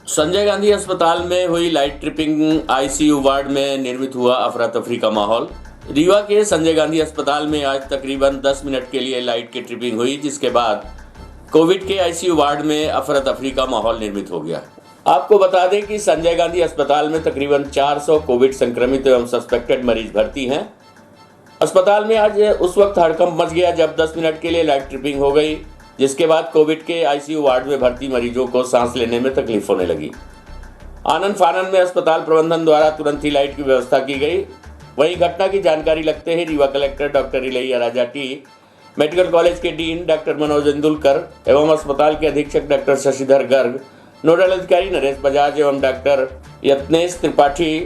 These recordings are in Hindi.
संजय गांधी अस्पताल में हुई लाइट ट्रिपिंग, आईसीयू वार्ड में निर्मित हुआ अफरा तफरी का माहौल। रीवा के संजय गांधी अस्पताल में आज तकरीबन 10 मिनट के लिए लाइट की ट्रिपिंग हुई, जिसके बाद कोविड के आईसीयू वार्ड में अफरा तफरी का माहौल निर्मित हो गया। आपको बता दें कि संजय गांधी अस्पताल में तकरीबन 400 कोविड संक्रमित एवं सस्पेक्टेड मरीज भर्ती हैं। अस्पताल में आज उस वक्त हड़कंप मच गया जब 10 मिनट के लिए लाइट ट्रिपिंग हो गई, जिसके बाद कोविड के आईसीयू वार्ड में भर्ती मरीजों को सांस लेने में तकलीफ होने लगी। आनन फानन में अस्पताल प्रबंधन द्वारा तुरंत ही लाइट की व्यवस्था की गई। वहीं घटना की जानकारी लगते ही Rewa collector doctor Ilaiya Raja T, medical college के डीन डॉक्टर मनोज इंदुलकर एवं अस्पताल के अधीक्षक डॉक्टर शशिधर गर्ग, नोडल अधिकारी नरेश बजाज एवं डॉक्टर यत्नेश त्रिपाठी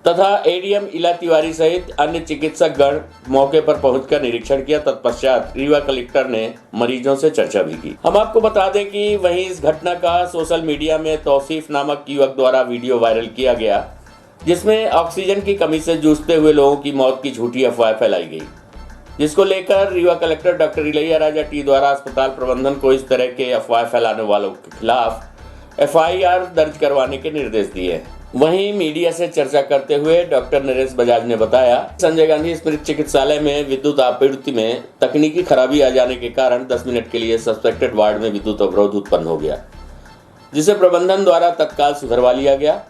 तथा एडीएम इला तिवारी सहित अन्य चिकित्सक गण मौके पर पहुंचकर निरीक्षण किया। तत्पश्चात रीवा कलेक्टर ने मरीजों से चर्चा भी की। हम आपको बता दें कि वहीं इस घटना का सोशल मीडिया में तौसीफ नामक युवक द्वारा वीडियो वायरल किया गया, जिसमें ऑक्सीजन की कमी से जूझते हुए लोगों की मौत की झूठी अफवाह फैलाई गई, जिसको लेकर Rewa collector doctor Ilaiya Raja T द्वारा अस्पताल प्रबंधन को इस तरह के अफवाह फैलाने वालों के खिलाफ एफआईआर दर्ज करवाने के निर्देश दिए। वहीं मीडिया से चर्चा करते हुए डॉक्टर नरेश बजाज ने बताया, संजय गांधी स्मृति चिकित्सालय में विद्युत आपूर्ति में तकनीकी खराबी आ जाने के कारण 10 मिनट के लिए सस्पेक्टेड वार्ड में विद्युत अवरोध उत्पन्न हो गया, जिसे प्रबंधन द्वारा तत्काल सुधरवा लिया गया।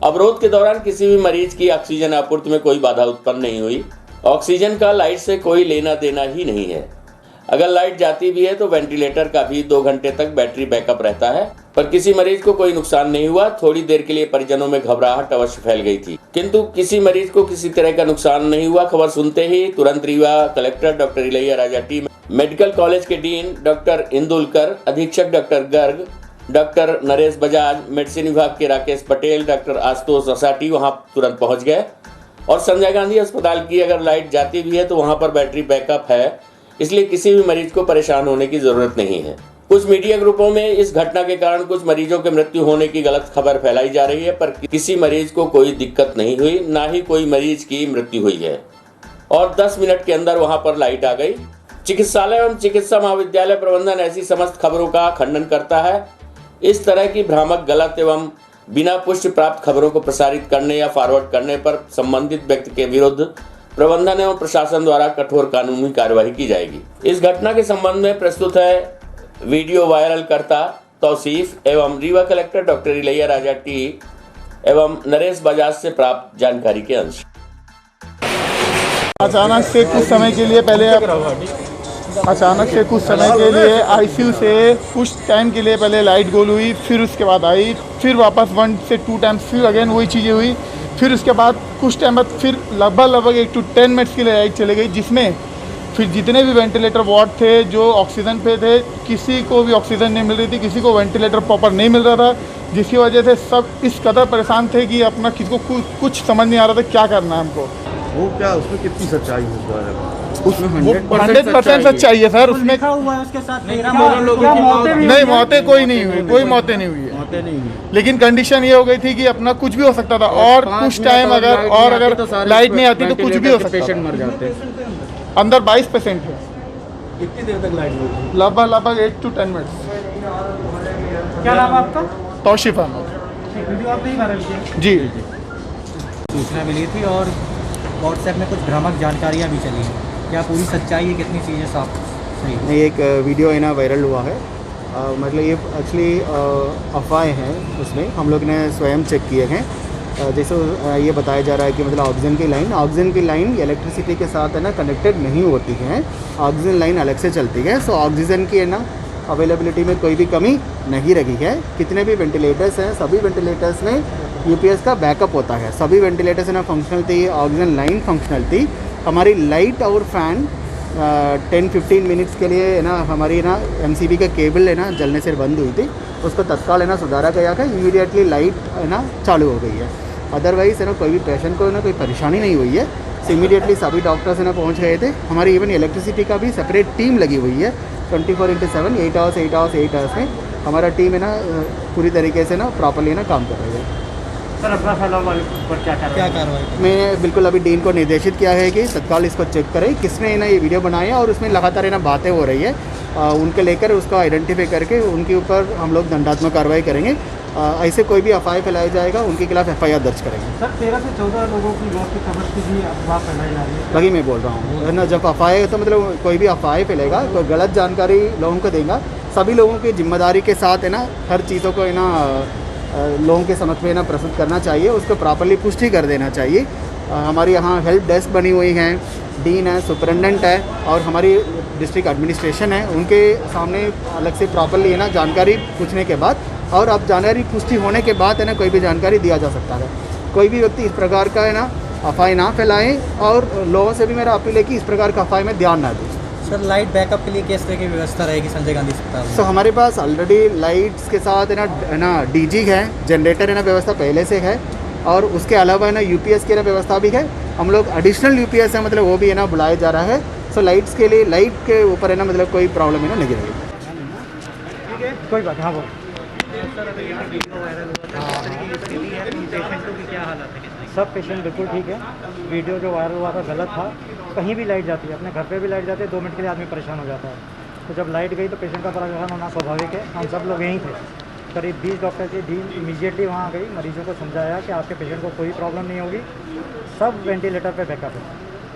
अवरोध के दौरान किसी भी मरीज की ऑक्सीजन आपूर्ति में कोई बाधा उत्पन्न नहीं हुई। ऑक्सीजन का लाइट से कोई लेना देना ही नहीं है। अगर लाइट जाती भी है तो वेंटिलेटर का भी 2 घंटे तक बैटरी बैकअप रहता है, पर किसी मरीज को कोई नुकसान नहीं हुआ। थोड़ी देर के लिए परिजनों में घबराहट अवश्य फैल गई थी, किंतु किसी मरीज को किसी तरह का नुकसान नहीं हुआ। खबर सुनते ही तुरंत Rewa collector doctor Ilaiya Raja T, medical college के डीन डॉक्टर इंदुलकर, अधीक्षक doctor Garg, doctor Naresh Bajaj, medicine विभाग के राकेश पटेल, डॉक्टर आशुतोष असाटी वहां तुरंत पहुंच गए। और संजय गांधी अस्पताल की अगर लाइट जाती भी है तो वहां पर बैटरी बैकअप है, इसलिए किसी भी मरीज को परेशान होने की जरूरत नहीं है। कुछ मीडिया ग्रुपों में इस घटना के कारण कुछ मरीजों के मृत्यु होने की गलत खबर फैलाई जा रही है, पर किसी मरीज को कोई दिक्कत नहीं हुई, ना ही कोई मरीज की मृत्यु हुई है। और 10 मिनट के अंदर वहां पर लाइट आ गई। चिकित्सालय एवं चिकित्सा महाविद्यालय प्रबंधन ऐसी समस्त खबरों का खंडन करता है। इस तरह की भ्रामक, गलत एवं बिना पुष्टि प्राप्त खबरों को प्रसारित करने या फॉरवर्ड करने पर संबंधित व्यक्ति के विरुद्ध प्रबंधन एवं प्रशासन द्वारा कठोर कानूनी कार्यवाही की जाएगी। इस घटना के संबंध में प्रस्तुत है वीडियो वायरल करता तौसीफ एवं Rewa collector doctor Ilaiya Raja T एवं नरेश बजाज से प्राप्त जानकारी के अंश। अचानक से कुछ समय के लिए आईसीयू से कुछ टाइम के लिए पहले लाइट गोल हुई, फिर उसके बाद आई, फिर वापस 1 से 2 टाइम्स फिर अगेन वही चीज़ें हुई। फिर उसके बाद कुछ टाइम बाद फिर लगभग 1 to 10 मिनट्स के लिए लाइट चली गई, जिसमें फिर जितने भी वेंटिलेटर वार्ड थे जो ऑक्सीजन पे थे, किसी को भी ऑक्सीजन नहीं मिल रही थी, किसी को वेंटिलेटर प्रॉपर नहीं मिल रहा था, जिसकी वजह से सब इस कदर परेशान थे कि अपना किसी को कुछ समझ नहीं आ रहा था क्या करना है हमको। वो क्या उसमें कितनी सच्चाई है? उसमें 100% सच्चाई है सर। उसमें लिखा हुआ है उसके साथ नहीं, मौतें कोई नहीं हुई, कोई मौतें नहीं हुई, लेकिन कंडीशन ये हो गई थी कि अपना कुछ भी हो सकता था। और कुछ टाइम अगर लाइट नहीं आती तो कुछ भी हो सकता, पेशेंट मर जाते। अंदर 22% है। कितनी देर तक लाइट गई? लगभग 8 to 10 मिनट्स। क्या नाम है आपका? तौसीफ अहमद। वीडियो आपने ही वायरल किया? जी। सूचना मिली थी और व्हाट्सएप में कुछ भ्रामक जानकारियाँ भी चली हैं, क्या पूरी सच्चाई है? कितनी चीज़ें साफ सही? नहीं, एक वीडियो है ना वायरल हुआ है। मतलब ये एक्चुअली अफवाहें हैं, उसमें हम लोग ने स्वयं चेक किए हैं। जैसे ये बताया जा रहा है कि मतलब ऑक्सीजन की लाइन इलेक्ट्रिसिटी के साथ है ना कनेक्टेड नहीं होती है, ऑक्सीजन लाइन अलग से चलती है। सो ऑक्सीजन की है ना अवेलेबिलिटी में कोई भी कमी नहीं रही है। कितने भी वेंटिलेटर्स हैं, सभी वेंटिलेटर्स में यूपीएस का बैकअप होता है। सभी वेंटिलेटर्स है ना फंक्शनल थी, ऑक्सीजन लाइन फंक्शनल थी। हमारी लाइट और फैन 10-15 मिनट्स के लिए है ना हमारी ना एमसीबी का केबल है ना जलने से बंद हुई थी, उसको तत्काल है ना सुधारा गया था। इमीडिएटली लाइट है ना चालू हो गई है। अदरवाइज़ है ना कोई भी पेशेंट को ना कोई परेशानी नहीं हुई है। इमीडिएटली सभी डॉक्टर्स है ना पहुँच गए थे। हमारी इवन इलेक्ट्रिसिटी का भी सेपरेट टीम लगी हुई है 24/7, 8 आवर्स में हमारा टीम है ना पूरी तरीके से ना प्रॉपरली ना काम कर रही है। सर अपना फैलाव पर क्या कार्रवाई? मैं बिल्कुल अभी डीन को निर्देशित किया है कि तत्काल इसको चेक करें किसने ना ये वीडियो बनाया, और उसमें लगातार ना बातें हो रही है उनके लेकर उसको आइडेंटिफाई करके उनके ऊपर हम लोग दंडात्मक कार्रवाई करेंगे। ऐसे कोई भी अफवाह फैलाया जाएगा उनके खिलाफ FIR दर्ज करेंगे। सर 13 से 14 लोगों की मौत की खबर की भी अफवाह फैलाई जा रही है। वही मैं बोल रहा हूँ है ना, जब अफवाह तो मतलब कोई भी अफवाह फैलेगा, कोई गलत जानकारी लोगों को देगा, सभी लोगों की जिम्मेदारी के साथ है ना हर चीज़ों को है ना लोगों के समझ में ना प्रस्तुत करना चाहिए, उसको प्रॉपरली पुष्टि कर देना चाहिए। हमारी यहाँ हेल्प डेस्क बनी हुई हैं, डीन है, सुपरिटेंडेंट है और हमारी डिस्ट्रिक्ट एडमिनिस्ट्रेशन है, उनके सामने अलग से प्रॉपरली है ना जानकारी पूछने के बाद और अब जानकारी पुष्टि होने के बाद है ना कोई भी जानकारी दिया जा सकता है। कोई भी व्यक्ति इस प्रकार का है ना अफवाह ना फैलाएं और लोगों से भी मेरा अपील है कि इस प्रकार का अफवाह में ध्यान ना दें। सर लाइट बैकअप के लिए किस तरह की व्यवस्था रहेगी संजय गांधी अस्पताल में? सो हमारे पास ऑलरेडी लाइट्स के साथ है ना DG है, जनरेटर है ना व्यवस्था पहले से है और उसके अलावा है ना UPS की ना व्यवस्था भी है। हम लोग एडिशनल UPS है मतलब वो भी है ना बुलाया जा रहा है। सो लाइट्स के लिए लाइट के ऊपर है ना मतलब कोई प्रॉब्लम है ना नहीं रहेगी। ठीक है, कोई बात। हाँ बोल। सर अभी यहाँ वीडियो वायरल हुआ था, किस तरह की स्थिति है, पेशेंटों की क्या हालत है? सब पेशेंट बिल्कुल ठीक है। वीडियो जो वायरल हुआ था गलत था। कहीं भी लाइट जाती है, अपने घर पे भी लाइट जाती है, 2 मिनट के लिए आदमी परेशान हो जाता है। तो जब लाइट गई तो पेशेंट का परेशान होना स्वाभाविक है। हम सब लोग यहीं थे, करीब 20 डॉक्टर की टीम इमीडिएटली वहाँ गई, मरीजों को समझाया कि आपके पेशेंट को कोई प्रॉब्लम नहीं होगी। सब वेंटिलेटर पे बैकअप है।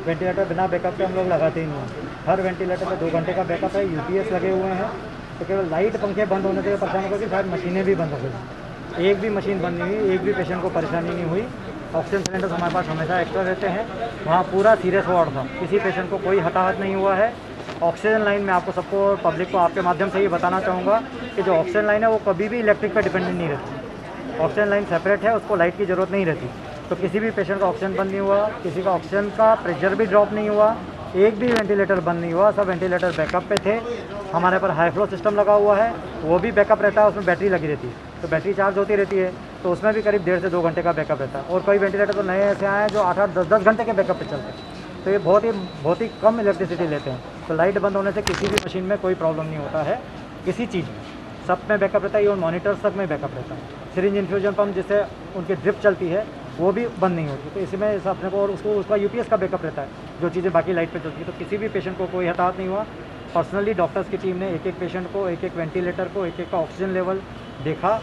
वेंटिलेटर बिना बैकअप के हम लोग लगाते ही नहीं हैं। हर वेंटिलेटर पे 2 घंटे का बैकअप है। UPS लगे हुए हैं। तो केवल लाइट पंखे बंद होने से परेशान होकर शायद मशीनें भी बंद हो गई। एक भी मशीन बंद नहीं हुई, एक भी पेशेंट को परेशानी नहीं हुई। ऑक्सीजन सिलेंडर्स हमारे पास हमेशा एक्स्ट्रा रहते हैं। वहाँ पूरा सीरियस वार्ड था, किसी पेशेंट को कोई हताहत नहीं हुआ है। ऑक्सीजन लाइन में आपको सबको और पब्लिक को आपके माध्यम से ये बताना चाहूँगा कि जो ऑक्सीजन लाइन है वो कभी भी इलेक्ट्रिक पर डिपेंडेंट नहीं रहती। ऑक्सीजन लाइन सेपरेट है, उसको लाइट की ज़रूरत नहीं रहती। तो किसी भी पेशेंट का ऑक्सीजन बंद नहीं हुआ, किसी का ऑक्सीजन का प्रेशर भी ड्रॉप नहीं हुआ, एक भी वेंटिलेटर बंद नहीं हुआ। सब वेंटिलेटर बैकअप पे थे। हमारे पर हाई फ्लो सिस्टम लगा हुआ है, वो भी बैकअप रहता है, उसमें बैटरी लगी रहती है, तो बैटरी चार्ज होती रहती है, तो उसमें भी करीब 1.5 से 2 घंटे का बैकअप रहता है। और कई वेंटिलेटर तो नए ऐसे आए हैं जो 8-8, 10-10 घंटे के बैकअप पे चलते हैं। तो ये बहुत ही कम इलेक्ट्रिसिटी लेते हैं। तो लाइट बंद होने से किसी भी मशीन में कोई प्रॉब्लम नहीं होता है, किसी चीज़ में सब में बैकअप रहता है। इवन मॉनिटर्स तक में बैकअप रहता है। सिरिंज इन्फ्यूजन पम्प जिससे उनकी ड्रिप चलती है वो भी बंद नहीं होती। तो इसमें अपने को और उसका UPS का बैकअप रहता है, जो चीज़ें बाकी लाइट पे चलती है। तो किसी भी पेशेंट को कोई हताहत नहीं हुआ। पर्सनली डॉक्टर्स की टीम ने एक पेशेंट को, एक वेंटिलेटर को, एक का ऑक्सीजन लेवल देखा,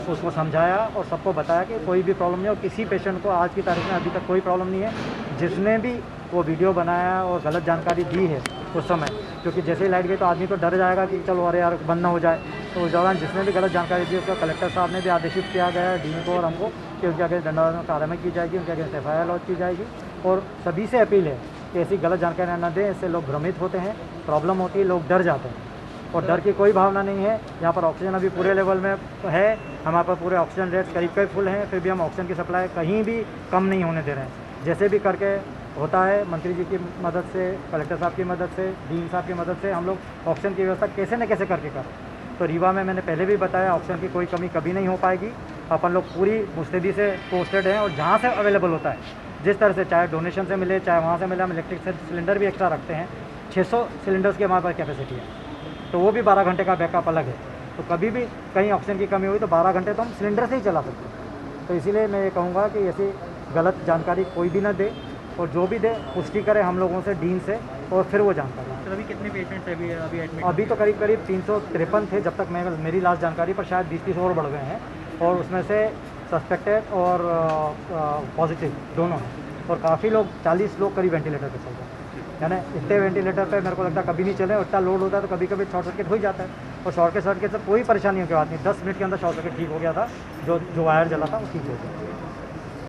उसको समझाया और सबको बताया कि कोई भी प्रॉब्लम नहीं है। और किसी पेशेंट को आज की तारीख में अभी तक कोई प्रॉब्लम नहीं है। जिसने भी वो वीडियो बनाया और गलत जानकारी दी है उस समय, क्योंकि जैसे ही लाइट गई तो आदमी तो डर जाएगा कि चलो अरे यार बंद ना हो जाए। तो उस दौरान जिसने भी गलत जानकारी दी उसको कलेक्टर साहब ने भी आदेशित किया गया है, डीन को और हमको, कि उनके आगे दंडात्मक कार्रवाई की जाएगी, उनके आगे FIR लॉन्च की जाएगी। और सभी से अपील है कि ऐसी गलत जानकारी न दें, इससे लोग भ्रमित होते हैं, प्रॉब्लम होती है, लोग डर जाते हैं। और डर की कोई भावना नहीं है। यहाँ पर ऑक्सीजन अभी पूरे लेवल में है, हमारे पास पूरे ऑक्सीजन रेट्स करीब फुल हैं, फिर भी हम ऑक्सीजन की सप्लाई कहीं भी कम नहीं होने दे रहे हैं। जैसे भी करके होता है, मंत्री जी की मदद से, कलेक्टर साहब की मदद से, डीन साहब की मदद से हम लोग ऑक्सीजन की व्यवस्था कैसे न कैसे करके कर। तो रीवा में मैंने पहले भी बताया ऑक्सीजन की कोई कमी कभी नहीं हो पाएगी। अपन लोग पूरी मुस्तैदी से पोस्टेड हैं और जहाँ से अवेलेबल होता है, जिस तरह से, चाहे डोनेशन से मिले चाहे वहाँ से मिले, हम इलेक्ट्रिक सिलेंडर भी एक्स्ट्रा रखते हैं। 600 सिलेंडर्स की हमारे पास कैपेसिटी है, तो वो भी 12 घंटे का बैकअप अलग है। तो कभी भी कहीं ऑक्सीजन की कमी हुई तो 12 घंटे तो हम सिलेंडर से ही चला सकते हैं। तो इसीलिए मैं ये कहूँगा कि ऐसी गलत जानकारी कोई भी ना दे, और जो भी दे पुष्टि करे हम लोगों से, डीन से, और फिर वो जानकारी। सर अभी कितने पेशेंट्स अभी एडमिट? अभी तो करीब 353 थे जब तक मेरी लास्ट जानकारी पर, शायद 20-30 और बढ़ गए हैं। और उसमें से सस्पेक्टेड और पॉजिटिव दोनों हैं। और काफ़ी लोग, 40 लोग करीब वेंटिलेटर पे चल रहे हैं। यानी इतने वेंटिलेटर पे मेरे को लगता है कभी नहीं चले। इतना लोड होता है तो कभी कभी शॉर्ट सर्किट हो ही जाता है। और शॉर्ट सर्किट से कोई परेशानी की बात नहीं, 10 मिनट के अंदर शॉर्ट सर्किट ठीक हो गया था। जो वायर जला था वो ठीक हो गया।